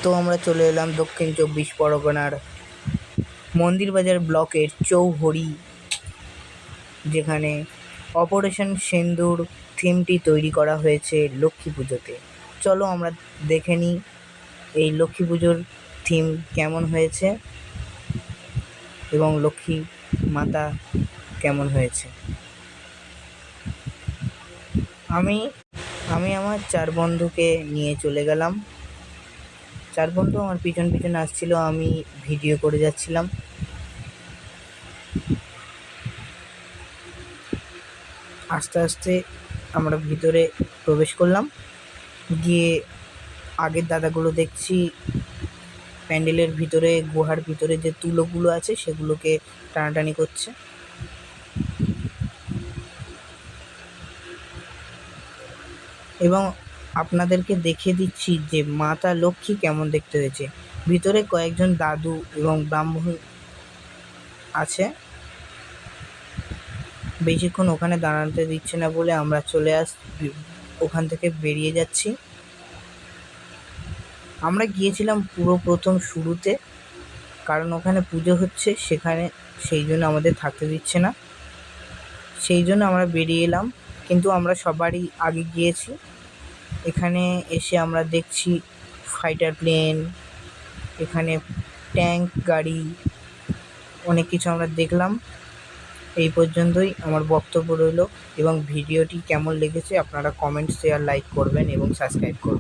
তো আমরা চলে এলাম দক্ষিণ 24 পরগনার মন্দিরবাজার ব্লকের চৌহড়ি, যেখানে অপারেশন সিন্দুর থিমটি তৈরি করা হয়েছে লক্ষ্মী পুজোতে। চলো আমরা দেখে নিই এই লক্ষ্মী পুজোর থিম কেমন হয়েছে এবং লক্ষ্মী মাতা কেমন হয়েছে। আমি আমার 4 বন্ধুকে নিয়ে চলে গেলাম। 4 বন্ধু আমার পিছন পিছন আসছিল, আমি ভিডিও করে যাচ্ছিলাম। আস্তে আস্তে আমরা ভিতরে প্রবেশ করলাম, গিয়ে আগের দাদাগুলো দেখছি প্যান্ডেলের ভিতরে, গুহার ভিতরে যে তুলোগুলো আছে সেগুলোকে টানাটানি করছে। এবং আপনাদেরকে দেখিয়ে দিচ্ছি যে মাতা লক্ষ্মী কেমন দেখতে হয়েছে। ভিতরে কয়েকজন দাদু এবং ব্রাহ্মণ আছে। বেশিক্ষণ ওখানে দাঁড়াতে দিচ্ছে না বলে আমরা ওখান থেকে বেরিয়ে যাচ্ছি। আমরা গিয়েছিলাম পুরো প্রথম শুরুতে, কারণ ওখানে পুজো হচ্ছে সেখানে, সেই জন্য আমাদের থাকতে দিচ্ছে না, সেই জন্য আমরা বেরিয়ে এলাম। কিন্তু আমরা সবারই আগে গিয়েছি। এখানে এসে আমরা দেখছি ফাইটার প্লেন, এখানে ট্যাঙ্ক গাড়ি, অনেক কিছু আমরা দেখলাম। এই পর্যন্তই আমার বক্তব্য রইল, এবং ভিডিওটি কেমন লেগেছে আপনারা কমেন্ট, শেয়ার, লাইক করবেন এবং সাবস্ক্রাইব করবেন।